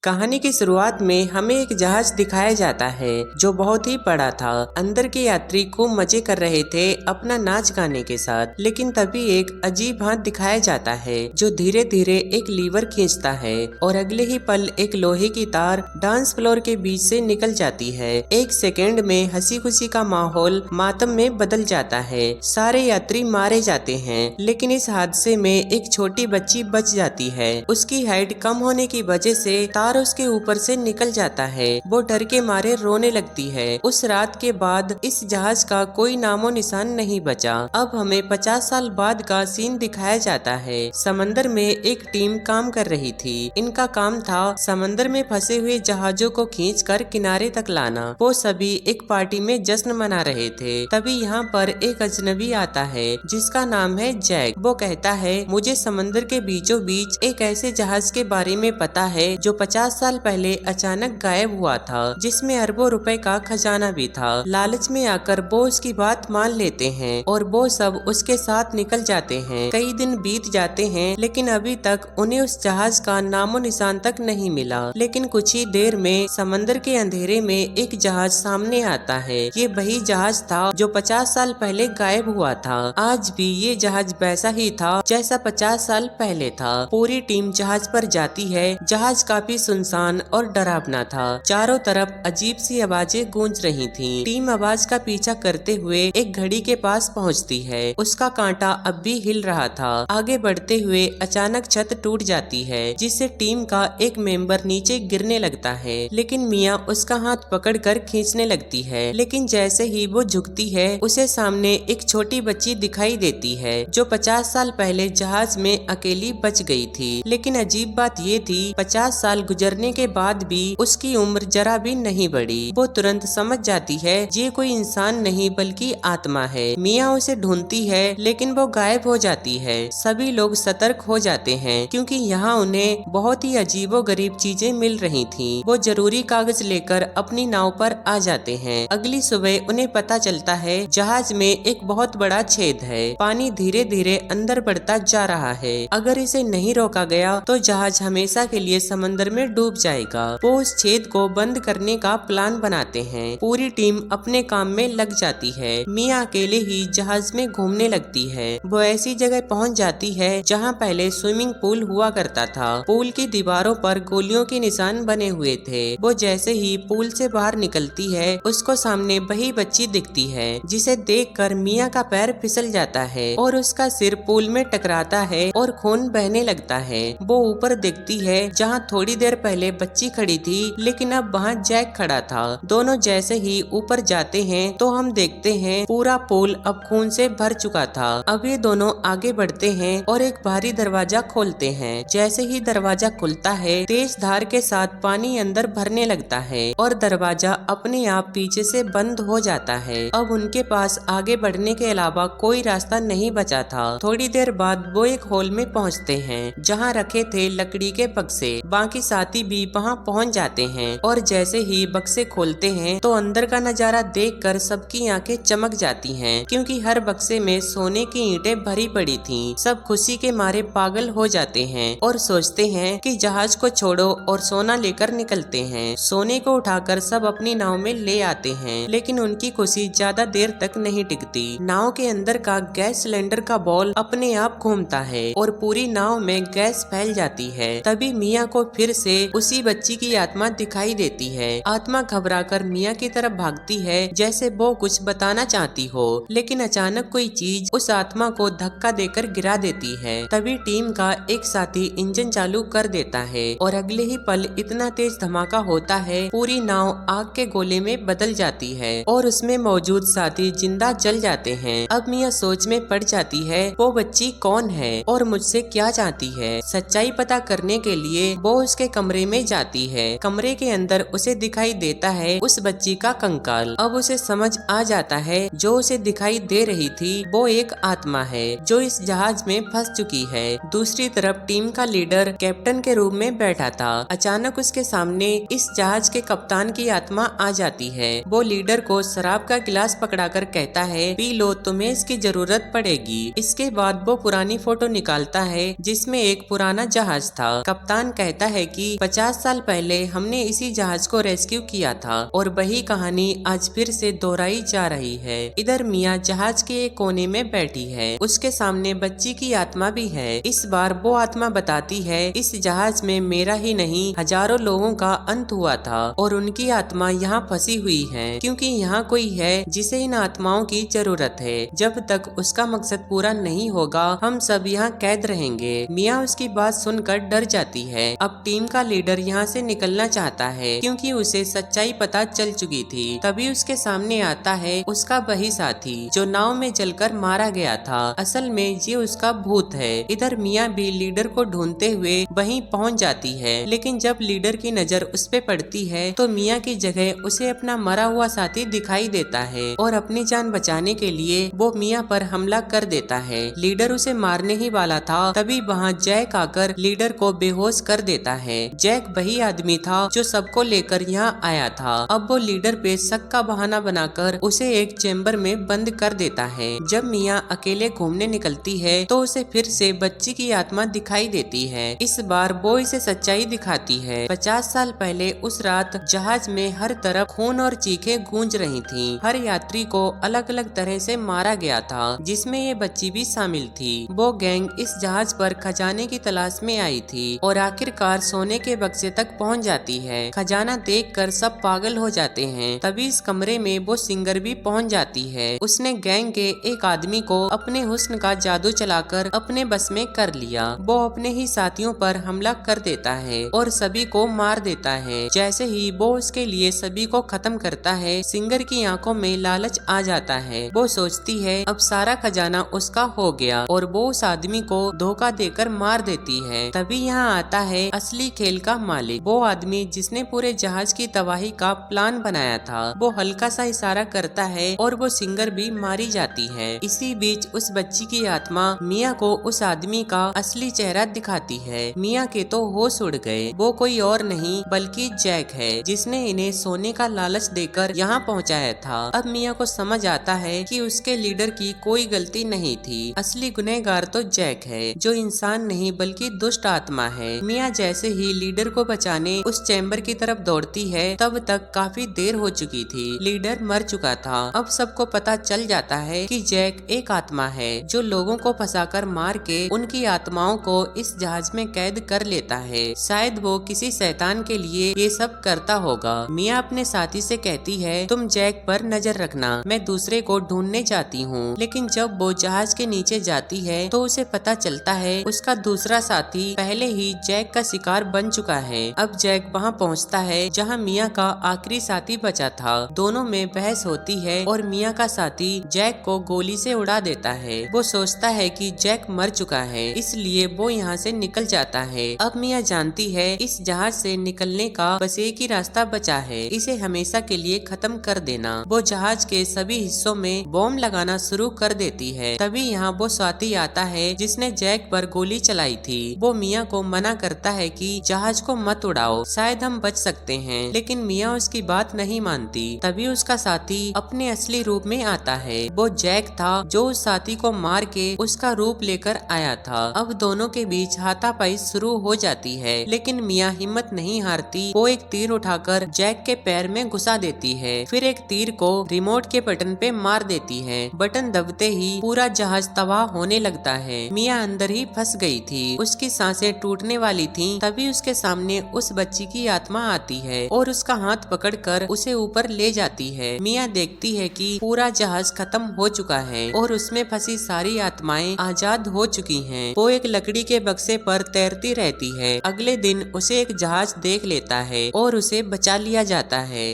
कहानी की शुरुआत में हमें एक जहाज दिखाया जाता है जो बहुत ही बड़ा था। अंदर के यात्री खूब मजे कर रहे थे अपना नाच गाने के साथ, लेकिन तभी एक अजीब हाथ दिखाया जाता है जो धीरे धीरे एक लीवर खींचता है और अगले ही पल एक लोहे की तार डांस फ्लोर के बीच से निकल जाती है। एक सेकेंड में हंसी खुशी का माहौल मातम में बदल जाता है। सारे यात्री मारे जाते हैं, लेकिन इस हादसे में एक छोटी बच्ची बच जाती है। उसकी हाइट कम होने की वजह से तार उसके ऊपर से निकल जाता है। वो डर के मारे रोने लगती है। उस रात के बाद इस जहाज का कोई नामो निशान नहीं बचा। अब हमें 50 साल बाद का सीन दिखाया जाता है। समंदर में एक टीम काम कर रही थी। इनका काम था समंदर में फंसे हुए जहाजों को खींचकर किनारे तक लाना। वो सभी एक पार्टी में जश्न मना रहे थे। तभी यहाँ पर एक अजनबी आता है जिसका नाम है जैक। वो कहता है, मुझे समंदर के बीचों बीच एक ऐसे जहाज के बारे में पता है जो 50 साल पहले अचानक गायब हुआ था, जिसमें अरबों रुपए का खजाना भी था। लालच में आकर वो उसकी बात मान लेते हैं और वो सब उसके साथ निकल जाते हैं। कई दिन बीत जाते हैं, लेकिन अभी तक उन्हें उस जहाज का नामो निशान तक नहीं मिला। लेकिन कुछ ही देर में समंदर के अंधेरे में एक जहाज सामने आता है। ये वही जहाज था जो 50 साल पहले गायब हुआ था। आज भी ये जहाज वैसा ही था जैसा 50 साल पहले था। पूरी टीम जहाज पर जाती है। जहाज काफी सुनसान और डरावना था। चारों तरफ अजीब सी आवाजें गूंज रही थीं। टीम आवाज का पीछा करते हुए एक घड़ी के पास पहुंचती है। उसका कांटा अब भी हिल रहा था। आगे बढ़ते हुए अचानक छत टूट जाती है, जिससे टीम का एक मेंबर नीचे गिरने लगता है। लेकिन मिया उसका हाथ पकड़कर खींचने लगती है। लेकिन जैसे ही वो झुकती है, उसे सामने एक छोटी बच्ची दिखाई देती है जो 50 साल पहले जहाज में अकेली बच गई थी। लेकिन अजीब बात ये थी, 50 साल गुजरने के बाद भी उसकी उम्र जरा भी नहीं बढ़ी। वो तुरंत समझ जाती है ये कोई इंसान नहीं बल्कि आत्मा है। मिया उसे ढूंढती है, लेकिन वो गायब हो जाती है। सभी लोग सतर्क हो जाते हैं क्योंकि यहाँ उन्हें बहुत ही अजीबोगरीब चीजें मिल रही थीं। वो जरूरी कागज लेकर अपनी नाव पर आ जाते हैं। अगली सुबह उन्हें पता चलता है जहाज में एक बहुत बड़ा छेद है। पानी धीरे धीरे अंदर बढ़ता जा रहा है। अगर इसे नहीं रोका गया तो जहाज हमेशा के लिए समंदर में डूब जाएगा। वो उस छेद को बंद करने का प्लान बनाते हैं। पूरी टीम अपने काम में लग जाती है। मिया अकेले ही जहाज में घूमने लगती है। वो ऐसी जगह पहुंच जाती है जहां पहले स्विमिंग पूल हुआ करता था। पूल की दीवारों पर गोलियों के निशान बने हुए थे। वो जैसे ही पूल से बाहर निकलती है, उसको सामने वही बच्ची दिखती है, जिसे देखकर मिया का पैर फिसल जाता है और उसका सिर पूल में टकराता है और खून बहने लगता है। वो ऊपर देखती है जहाँ थोड़ी देर पहले बच्ची खड़ी थी, लेकिन अब वहाँ जैक खड़ा था। दोनों जैसे ही ऊपर जाते हैं तो हम देखते हैं पूरा पूल अब खून से भर चुका था। अब ये दोनों आगे बढ़ते हैं और एक भारी दरवाजा खोलते हैं। जैसे ही दरवाजा खुलता है, तेज धार के साथ पानी अंदर भरने लगता है और दरवाजा अपने आप पीछे से बंद हो जाता है। अब उनके पास आगे बढ़ने के अलावा कोई रास्ता नहीं बचा था। थोड़ी देर बाद वो एक हॉल में पहुँचते हैं जहाँ रखे थे लकड़ी के बक्से। बाकी साथी भी वहाँ पहुँच जाते हैं और जैसे ही बक्से खोलते हैं तो अंदर का नजारा देखकर सबकी आंखें चमक जाती हैं, क्योंकि हर बक्से में सोने की ईंटें भरी पड़ी थीं। सब खुशी के मारे पागल हो जाते हैं और सोचते हैं कि जहाज को छोड़ो और सोना लेकर निकलते हैं। सोने को उठाकर सब अपनी नाव में ले आते हैं, लेकिन उनकी खुशी ज्यादा देर तक नहीं टिकती। नाव के अंदर का गैस सिलेंडर का बॉल अपने आप घूमता है और पूरी नाव में गैस फैल जाती है। तभी मिया को फिर से उसी बच्ची की आत्मा दिखाई देती है। आत्मा घबराकर मिया की तरफ भागती है जैसे वो कुछ बताना चाहती हो, लेकिन अचानक कोई चीज उस आत्मा को धक्का देकर गिरा देती है। तभी टीम का एक साथी इंजन चालू कर देता है और अगले ही पल इतना तेज धमाका होता है, पूरी नाव आग के गोले में बदल जाती है और उसमें मौजूद साथी जिंदा जल जाते हैं। अब मिया सोच में पड़ जाती है वो बच्ची कौन है और मुझसे क्या चाहती है। सच्चाई पता करने के लिए वो उसके कमरे में जाती है। कमरे के अंदर उसे दिखाई देता है उस बच्ची का कंकाल। अब उसे समझ आ जाता है जो उसे दिखाई दे रही थी वो एक आत्मा है जो इस जहाज में फंस चुकी है। दूसरी तरफ टीम का लीडर कैप्टन के रूम में बैठा था। अचानक उसके सामने इस जहाज के कप्तान की आत्मा आ जाती है। वो लीडर को शराब का गिलास पकड़ाकर कहता है, पी लो, तुम्हें इसकी जरूरत पड़ेगी। इसके बाद वो पुरानी फोटो निकालता है जिसमें एक पुराना जहाज था। कप्तान कहता है कि 50 साल पहले हमने इसी जहाज को रेस्क्यू किया था और वही कहानी आज फिर से दोहराई जा रही है। इधर मिया जहाज के एक कोने में बैठी है, उसके सामने बच्ची की आत्मा भी है। इस बार वो आत्मा बताती है इस जहाज में मेरा ही नहीं हजारों लोगों का अंत हुआ था और उनकी आत्मा यहाँ फंसी हुई है क्योंकि यहाँ कोई है जिसे इन आत्माओं की जरूरत है। जब तक उसका मकसद पूरा नहीं होगा हम सब यहाँ कैद रहेंगे। मिया उसकी बात सुनकर डर जाती है। अब टीम का लीडर यहाँ से निकलना चाहता है क्योंकि उसे सच्चाई पता चल चुकी थी। तभी उसके सामने आता है उसका वही साथी जो नाव में जलकर मारा गया था। असल में ये उसका भूत है। इधर मिया भी लीडर को ढूंढते हुए वहीं पहुंच जाती है, लेकिन जब लीडर की नजर उस पे पड़ती है तो मिया की जगह उसे अपना मरा हुआ साथी दिखाई देता है और अपनी जान बचाने के लिए वो मिया पर हमला कर देता है। लीडर उसे मारने ही वाला था, तभी वहाँ जैक आकर लीडर को बेहोश कर देता है। जैक वही आदमी था जो सबको लेकर यहाँ आया था। अब वो लीडर पे शक का बहाना बनाकर उसे एक चेम्बर में बंद कर देता है। जब मिया अकेले घूमने निकलती है तो उसे फिर से बच्ची की आत्मा दिखाई देती है। इस बार वो इसे सच्चाई दिखाती है। 50 साल पहले उस रात जहाज में हर तरफ खून और चीखें गूंज रही थीं। हर यात्री को अलग अलग तरह से मारा गया था, जिसमें ये बच्ची भी शामिल थी। वो गैंग इस जहाज पर खजाने की तलाश में आई थी और आखिरकार सोने के बक्से तक पहुंच जाती है। खजाना देखकर सब पागल हो जाते हैं। तभी इस कमरे में वो सिंगर भी पहुंच जाती है। उसने गैंग के एक आदमी को अपने हुस्न का जादू चलाकर अपने बस में कर लिया। वो अपने ही साथियों पर हमला कर देता है और सभी को मार देता है। जैसे ही वो उसके लिए सभी को खत्म करता है, सिंगर की आंखों में लालच आ जाता है। वो सोचती है अब सारा खजाना उसका हो गया और वो उस आदमी को धोखा देकर मार देती है। तभी यहाँ आता है असली खेल का मालिक, वो आदमी जिसने पूरे जहाज की तबाही का प्लान बनाया था। वो हल्का सा इशारा करता है और वो सिंगर भी मारी जाती है। इसी बीच उस बच्ची की आत्मा मिया को उस आदमी का असली चेहरा दिखाती है। मिया के तो होश उड़ गए। वो कोई और नहीं बल्कि जैक है, जिसने इन्हें सोने का लालच देकर यहाँ पहुँचाया था। अब मिया को समझ आता है कि उसके लीडर की कोई गलती नहीं थी। असली गुनहगार तो जैक है, जो इंसान नहीं बल्कि दुष्ट आत्मा है। मिया जैसे ही लीडर को बचाने उस चैम्बर की तरफ दौड़ती है, तब तक काफी देर हो चुकी थी। लीडर मर चुका था। अब सबको पता चल जाता है कि जैक एक आत्मा है जो लोगों को फंसाकर मार के उनकी आत्माओं को इस जहाज में कैद कर लेता है। शायद वो किसी शैतान के लिए ये सब करता होगा। मिया अपने साथी से कहती है तुम जैक पर नजर रखना, मैं दूसरे को ढूंढने जाती हूँ। लेकिन जब वो जहाज के नीचे जाती है तो उसे पता चलता है उसका दूसरा साथी पहले ही जैक का शिकार बन चुका है। अब जैक वहाँ पहुँचता है जहाँ मिया का आखिरी साथी बचा था। दोनों में बहस होती है और मिया का साथी जैक को गोली से उड़ा देता है। वो सोचता है कि जैक मर चुका है, इसलिए वो यहाँ से निकल जाता है। अब मिया जानती है इस जहाज से निकलने का बस एक ही रास्ता बचा है, इसे हमेशा के लिए खत्म कर देना। वो जहाज के सभी हिस्सों में बॉम्ब लगाना शुरू कर देती है। तभी यहाँ वो साथी आता है जिसने जैक पर गोली चलाई थी। वो मिया को मना करता है कि जहाज को मत उड़ाओ, शायद हम बच सकते हैं, लेकिन मिया उसकी बात नहीं मानती। तभी उसका साथी अपने असली रूप में आता है। वो जैक था जो उस साथी को मार के उसका रूप लेकर आया था। अब दोनों के बीच हाथापाई शुरू हो जाती है, लेकिन मिया हिम्मत नहीं हारती। वो एक तीर उठाकर जैक के पैर में घुसा देती है, फिर एक तीर को रिमोट के बटन पे मार देती है। बटन दबते ही पूरा जहाज तबाह होने लगता है। मिया अंदर ही फंस गई थी, उसकी सांसें टूटने वाली थीं। तभी उसके सामने उस बच्ची की आत्मा आती है और उसका हाथ पकड़कर उसे ऊपर ले जाती है। मिया देखती है कि पूरा जहाज खत्म हो चुका है और उसमें फंसी सारी आत्माएं आजाद हो चुकी हैं। वो एक लकड़ी के बक्से पर तैरती रहती है। अगले दिन उसे एक जहाज देख लेता है और उसे बचा लिया जाता है।